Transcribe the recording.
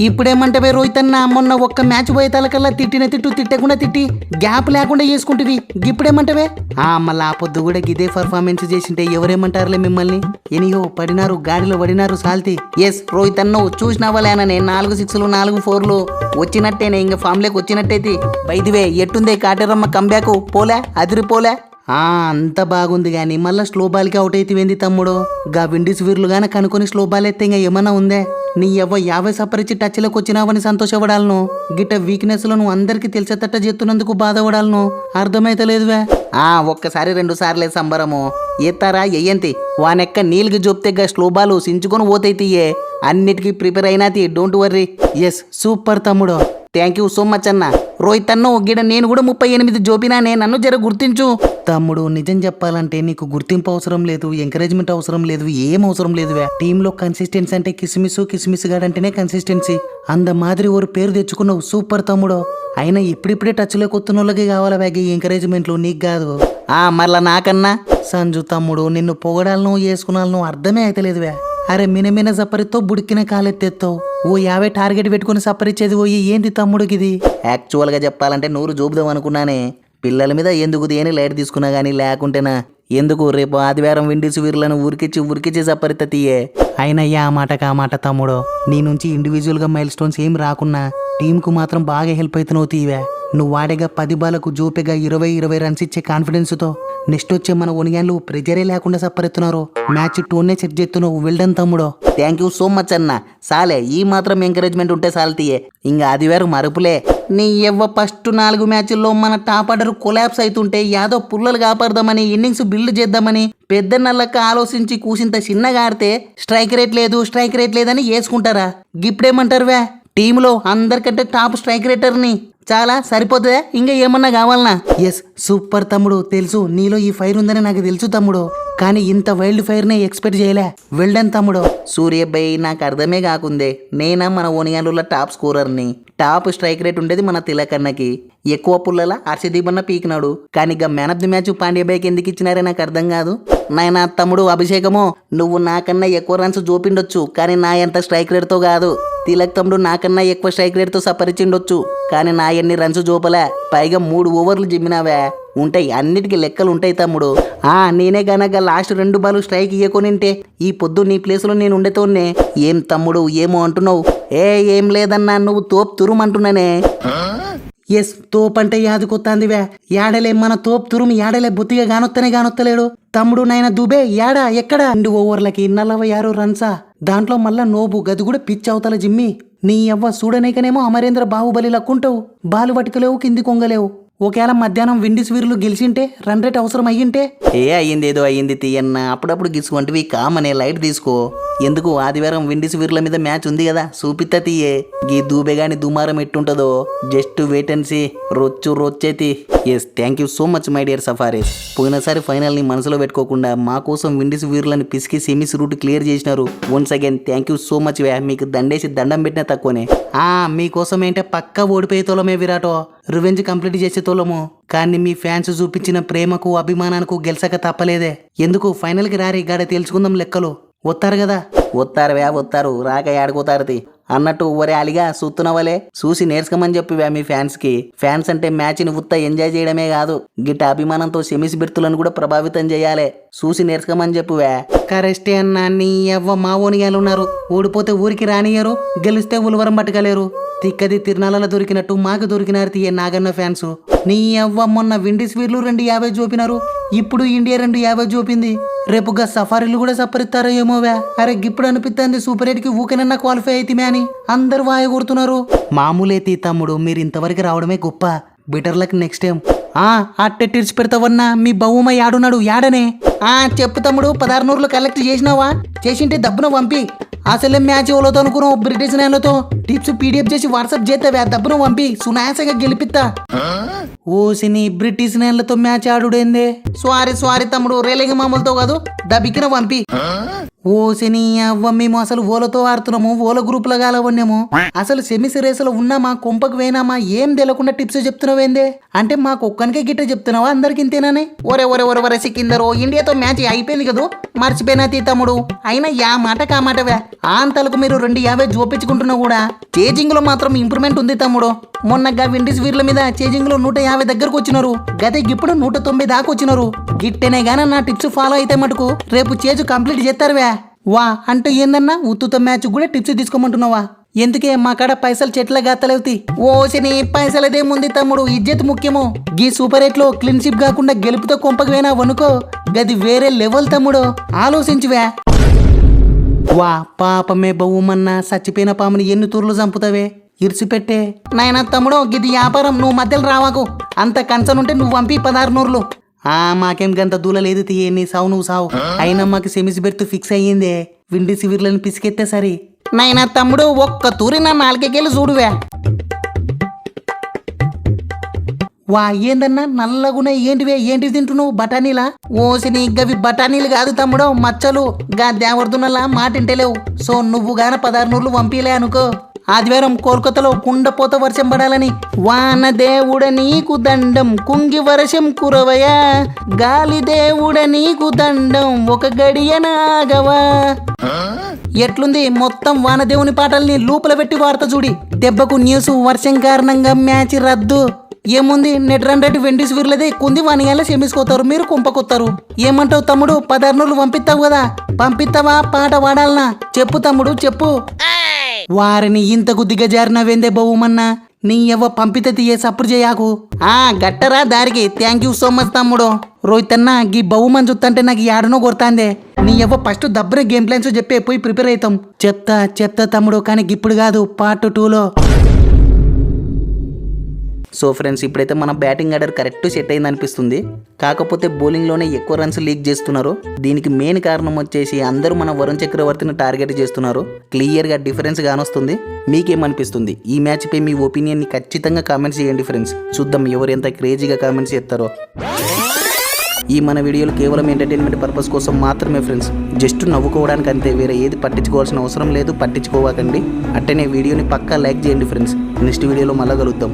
ఇప్పుడేమంటే రోహిత్ అన్న మొన్న ఒక్క మ్యాచ్ పోయే తలకల్లా తిట్టిన తిట్టు తిట్టకుండా తిట్టి గ్యాప్ లేకుండా చేసుకుంటుంది ఇప్పుడేమంటవే మళ్ళీ ఆ పొద్దు కూడా ఇదే పర్ఫార్మెన్స్ చేసింటే ఎవరేమంటారులే మిమ్మల్ని ఎనియో పడినారు గాడిలో పడినారు సాల్తీ ఎస్ రోహిత్ అన్న చూసినావాలేనా నేను 4 6లు 4 4లు వచ్చినట్టేనే ఇంక ఫామ్ లేక వచ్చినట్టయితే బైదివే ఎట్టుందే కాటేరమ్మ కంబ్యాకు పోలే అదిరిపోలే అంత బాగుంది గాని మళ్ళా స్లో బాల్కి అవుట్ అయితేవేంది తమ్ముడు గా విండీస్ వీర్లు గాన కనుకొని స్లో బాల్ ఎత్తే ఇంకా ఏమన్నా ఉందే నీ 50 సపరిచి టచ్లోకి వచ్చినావని సంతోషపడాలను గిట్ట వీక్నెస్ లో నువ్వు అందరికి తెలిసేటట్ట చేస్తున్నందుకు బాధపడాలను అర్థమైతలేదువే ఒక్కసారి 2 సార్లే సంబరము ఎత్తారా ఎయ్యంతి వానెక్క నీళ్ళకి జొప్తే స్లో బాల్ సించుకొని పోతైతీయే అన్నిటికీ ప్రిపేర్ అయినాతి డోంట్ వర్రీ ఎస్ సూపర్ తమ్ముడు థ్యాంక్ యూ సో మచ్ అన్న రోహిత్ అన్న గిడ నేను కూడా 38 జోపినానే నన్ను జర గుర్తించు తమ్ముడు నిజం చెప్పాలంటే నీకు గుర్తింపు అవసరం లేదు ఎంకరేజ్మెంట్ అవసరం లేదు ఏం అవసరం లేదు టీంలో కన్సిస్టెన్సీ అంటే కిస్మిస్ గాడంటేనే కన్సిస్టెన్సీ అంద మాదిరి ఓరు పేరు తెచ్చుకున్నావు సూపర్ తమ్ముడు అయినా ఇప్పుడిప్పుడే టచ్లోకి వస్తున్న వాళ్ళకి కావాలా బ్యాగ్ ఎంకరేజ్మెంట్లు నీకు కాదు మరలా నాకన్నా సంజు తమ్ముడు నిన్ను పొగడాలను వేసుకున్నాను అర్థమే అయితలేదు అరే మినమిన సపరితో బుడికిన కాలెత్తేస్తావు ఓ 50 టార్గెట్ పెట్టుకుని సపరిచ్చేది పోయి ఏంది తమ్ముడికి ఇది యాక్చువల్గా చెప్పాలంటే 100 చూపుదాం అనుకున్నానే పిల్లల మీద ఎందుకు దేని లైట్ తీసుకున్నా గానీ లేకుంటేనా ఎందుకు రేపు ఆదివారం విండీస్ వీరులను ఉరికిచ్చి సపరిత తీయే అయినయ్యా ఆ మాట తమ్ముడు నీ నుంచి ఇండివిజువల్ గా మైల్ స్టోన్స్ ఏం రాకున్నా టీంకు మాత్రం బాగా హెల్ప్ అవుతున్నావు తీవే నువ్వు వాడేగా 10 బాలకు జోపెగా 20 రన్స్ ఇచ్చే కాన్ఫిడెన్స్ తో నెక్స్ట్ వచ్చే మన ఒనియాన్లు ప్రెజరే లేకుండా సపరెత్తున్నారు మ్యాచ్ టోన్నే సెట్ చేస్తున్నావు వెల్డన్ తమ్ముడు థ్యాంక్ యూ సో మచ్ అన్న సాలే ఈ మాత్రం ఎంకరేజ్మెంట్ ఉంటే సాల్తీయే ఇంకా ఆదివారం మరుపులే నీ ఫస్ట్ 4 మ్యాచ్ల్లో మన టాప్ ఆర్డర్ కొలాప్స్ అవుతుంటే యాదో పుల్లలు కాపాడదామని ఇన్నింగ్స్ బిల్డ్ చేద్దామని పెద్ద నల్లక్క ఆలోచించి కూసింత చిన్నగా ఆడితే స్ట్రైక్ రేట్ లేదని వేసుకుంటారా గిప్పుడేమంటారు టీంలో అందరికంటే టాప్ స్ట్రైక్ రేటర్ని చాలా సరిపోతుందా ఇంకా ఏమన్నా కావాలనా ఎస్ సూపర్ తమ్ముడు తెలుసు నీలో ఈ ఫైర్ ఉందని నాకు తెలుసు తమ్ముడు కానీ ఇంత వైల్డ్ ఫైర్ నే ఎక్స్పెక్ట్ చేయలే వెల్డన్ తమ్ముడు సూర్యబ్బాయి నాకు అర్థమే కాకుందే నేనా మన ఓనియాలుల టాప్ స్కోరర్ని టాప్ స్ట్రైక్ రేట్ ఉండేది మన తిలకన్నకి ఎక్కువ పుల్లల హర్షదీపన్న పీకినాడు కానీ ఇక మ్యాన్ ఆఫ్ ది మ్యాచ్ పాండ్యబాయికి ఎందుకు ఇచ్చినారే నాకు అర్థం కాదు నాయనా తమ్ముడు అభిషేకము నువ్వు నాకన్నా ఎక్కువ రన్స్ చూపిండొచ్చు కానీ నా ఎంత స్ట్రైక్ రేట్తో కాదు తిలక్ తమ్ముడు నాకన్నా ఎక్కువ స్ట్రైక్ రేట్తో సపరిచిండొచ్చు కానీ నా ఎన్ని రన్స్ చూపలే పైగా 3 ఓవర్లు జిమ్మినావే ఉంటాయి అన్నిటికీ లెక్కలు ఉంటాయి తమ్ముడు నేనే గనక లాస్ట్ 2 బాలు స్ట్రైక్ ఇయ్యకొనింటే ఈ పొద్దు నీ ప్లేస్లో నేను ఉండేతోనే ఏం తమ్ముడు ఏమో అంటున్నావు ఏం లేదన్నా నువ్వు తోపు తురుమంటున్నానే ఎస్ తోప్ అంటే యాదుకొత్తాందివే యాడలే మన తోపు తురుము యాడలే బొత్తిగా గానొత్తలేడు తమ్ముడు నాయన దుబే యాడా ఎక్కడ 2 ఓవర్లకి 46 రన్సా దాంట్లో మళ్ళా నోబు గది కూడా పిచ్ అవతల జిమ్మి నీ చూడనేకనేమో అమరేంద్ర బాహుబలి లక్కుంటావు బాలు పట్టుకలేవు కింది కొంగలేవు ఒకవేళ మధ్యాహ్నం విండీస్ వీరులు గెలిచింటే రన్ రేట్ అవసరం అయ్యింటే అయ్యిందేదో అయ్యింది తీయన్న అప్పుడప్పుడు గిసుకుంటివి కామనే లైట్ తీసుకో ఎందుకు ఆదివారం విండీస్ వీరుల మీద మ్యాచ్ ఉంది కదా చూపిత్తా తీయే గీ దూబే గాని దుమారం ఎట్టుంటదో జస్ట్ వెయిట్ అండ్ సీ రొచ్చేతి yes thank you so much my dear Safaris పోయినసారి ఫైనల్ ని మనసులో పెట్టుకోకుండా మా కోసం విండీస్ వీరులను పిసికి సెమీస్ రూట్ క్లియర్ చేసినారు once again thank you so much మీకు దండేసి దండం పెట్టినా తక్కువనే మీకోసం ఏంటే పక్కా ఓడిపోయేతోలమే విరాటో రివెంజ్ కంప్లీట్ చేసేతోలము కానీ మీ ఫ్యాన్స్ చూపించిన ప్రేమకు అభిమానానికి గెలిచక తప్పలేదే ఎందుకు ఫైనల్కి రారి గాడ తెలుసుకుందాం లెక్కలు వస్తారు కదా వస్తారు రాక ఆడుకోతారు అన్నట్టు ఒరే అలిగా చూస్తున్నవలే చూసి నేర్చుకోమని చెప్పివా మీ ఫ్యాన్స్ అంటే మ్యాచ్ని ఉత్త ఎంజాయ్ చేయడమే కాదు గిట్ట అభిమానంతో సెమీస్ బిర్తులను కూడా ప్రభావితం చేయాలి చూసి నేర్చుకోమని చెప్పువా కరెస్టే అన్నా నీ మా ఓనియాలు ఉన్నారు ఓడిపోతే ఊరికి రానియరు గెలిస్తే ఉలవరం పట్టుకలేరు తిక్కది తిరునాళ్ళలో దొరికినట్టు మాకు దొరికినారు తీయ నాగన్న ఫ్యాన్స్ నీ మొన్న విండీస్ వీర్లు 250 చూపినారు ఇప్పుడు ఇండియా 250 చూపింది రేపుగా సఫారీలు కూడా సపరిస్తారో ఏమోవా అరే గిప్పుడు అనిపిస్తుంది సూపర్ 8కి ఊకెనన్నా క్వాలిఫై అయితేమే అని అందరు వాయ కొడుతున్నారు మామూలే తీ తమ్ముడు మీరు ఇంతవరకు రావడమే గొప్ప బెటర్ లక్ నెక్స్ట్ టైం అట్టెట్టిర్చి పెడతావన్నా మీ బహుమ యాడున్నాడు యాడనే చెప్పు తమ్ముడు 16 కలెక్ట్ చేసినావా చేసింటే దబ్బున పంపి అసలే మ్యాచ్ ఎవరితో అనుకున్నావు బ్రిటిష్ నేలతో టిప్స్ పీడిఎఫ్ చేసి వాట్సాప్ చేస్తావా దబ్బున పంపి సునాయాసంగా గెలిపిస్తా ఓసిని బ్రిటిష్ నేలతో మ్యాచ్ ఆడుడేందే సారీ తమ్ముడు రేలింగ మామూలతో కాదు దబికిన పంపి ఓ శని అవ్వ మేము అసలు ఓలతో ఆడుతున్నాము ఓల గ్రూపులో కాలవన్నేము అసలు సెమీస్ రేసులో ఉన్నామా కొంపకు పోయినామా ఏం తెలియకుండా టిప్స్ చెప్తున్నావేందే అంటే మాకు ఒక్కనికే గిట్ట చెప్తున్నావా అందరికి ఇంతేనానే ఒరే ఒరే ఒరే ఒరే సిక్కిందరో ఇండియాతో మ్యాచ్ అయిపోయింది కదూ మర్చిపోయినా తీ తమ్ముడు అయినా యా మాట కా మాటవే ఆంతలకు మీరు 250 చూపించుకుంటున్నా కూడా చేజింగ్ లో మాత్రం ఇంప్రూవ్మెంట్ ఉంది తమ్ముడు మొన్నగా విండీస్ వీర్ల మీద చేజింగ్ లో 150 దగ్గరకు వచ్చినారు గతే ఇప్పుడు 190 దాకా వచ్చినారు గిట్టెనే గాన నా టిప్స్ ఫాలో అయితే మటుకు రేపు చేజు కంప్లీట్ చేస్తారువే వా అంటే ఏందన్నా ఉత్తుత మ్యాచ్ కూడా టిప్స్ తీసుకోమంటున్నావా ఎందుకే మా కాడ పైసలు చెట్ల గాతలేవుతి ఓసిని పైసలదేముంది తమ్ముడు ఇజ్జత్ ముఖ్యము గీ సూపర్ 8 లో క్లీన్షిప్ కాకుండా గెలుపుతో కొంపకు పోయినా వనుకో గది వేరే లెవెల్ తమ్ముడు ఆలోచించువే వా పాపమే బహుమన్నా చచ్చిపోయిన పాముని ఎన్ని తూర్లు చంపుతావే ఇరిసిపెట్టే నాయనా తమ్ముడు గిది వ్యాపారం నువ్వు మధ్యలో రావాకు అంత కన్సర్న్ నువ్వు పంపి 16 నూర్లు మాకేం గంత దూల లేదు తీయే నీ సావు నువ్వు సావు అయినా మాకు సెమీస్ బెర్త్ ఫిక్స్ అయ్యిందే విండి సివిర్లను పిసికెత్తే సరి నాయనా తమ్ముడు ఒక్క తూరి నా నాలుగేళ్ళు చూడువే వా ఏందన్నా నల్లగునే ఏంటివే ఏంటివి తింటున్నావు బఠానీలా ఓసిని గవి బఠానీలు కాదు తమ్ముడు మచ్చలు గా దేవర్దునలా మాటింటలేవు సో నువ్వు గాన 16 నూర్లు పంపిలే అనుకో ఆదివారం కోల్కతాలో కుండపోత వర్షం పడాలని వాన దేవుడ నీకు దండం కుంగి వర్షం కురవయా గాలి దేవుడ నీకు దండం ఒక గడియనాగవా ఎట్లుంది మొత్తం వానదేవుని పాటల్ని లూపల పెట్టి వార్త చూడి దెబ్బకు న్యూస్ వర్షం కారణంగా మ్యాచ్ రద్దు ఏముంది నెట్ రన్ రేట్ వెండీస్ వీర్లదే ఎక్కుంది వానియాల సెమీసుకోతారు మీరు కుంపకొత్తారు ఏమంటావు తమ్ముడు 16 నూర్లు పంపిస్తావు కదా పంపిస్తావా పాట వాడాలనా చెప్పు తమ్ముడు చెప్పు వారిని ఇంతకు దిగజారినవేందే బహుమన్నా నీ ఎవ్వ పంపితే తీయే సప్పుడు చేయకు గట్టరా దారికి థ్యాంక్ యూ సో మచ్ తమ్ముడు రోహిత్ అన్న గీ బహుమని చూస్తుంటే నాకు యాడనో కొడతాందే నీ ఎవ్వ ఫస్ట్ దబ్బున గేమ్ ప్లాన్స్ చెప్పే పోయి ప్రిపేర్ అవుతాం చెప్తా తమ్ముడు కానీ ఇప్పుడు కాదు పార్ట్ 2లో సో ఫ్రెండ్స్ ఇప్పుడైతే మన బ్యాటింగ్ ఆర్డర్ కరెక్ట్ సెట్ అయింది అనిపిస్తుంది కాకపోతే బౌలింగ్లోనే ఎక్కువ రన్స్ లీక్ చేస్తున్నారు దీనికి మెయిన్ కారణం వచ్చేసి అందరూ మన వరుణ్ చక్రవర్తిని టార్గెట్ చేస్తున్నారు క్లియర్గా డిఫరెన్స్ కానొస్తుంది మీకేమనిపిస్తుంది ఈ మ్యాచ్పై మీ ఒపీనియన్ని ఖచ్చితంగా కామెంట్స్ చేయండి ఫ్రెండ్స్ చూద్దాం ఎవరు ఎంత క్రేజీగా కామెంట్స్ చేస్తారో ఈ మన వీడియోలు కేవలం ఎంటర్టైన్మెంట్ పర్పస్ కోసం మాత్రమే ఫ్రెండ్స్ జస్ట్ నవ్వుకోవడానికి అంతే వేరే ఏది పట్టించుకోవాల్సిన అవసరం లేదు పట్టించుకోవకండి అట్టనే వీడియోని పక్కా లైక్ చేయండి ఫ్రెండ్స్ నెక్స్ట్ వీడియోలో మళ్ళా కలుద్దాం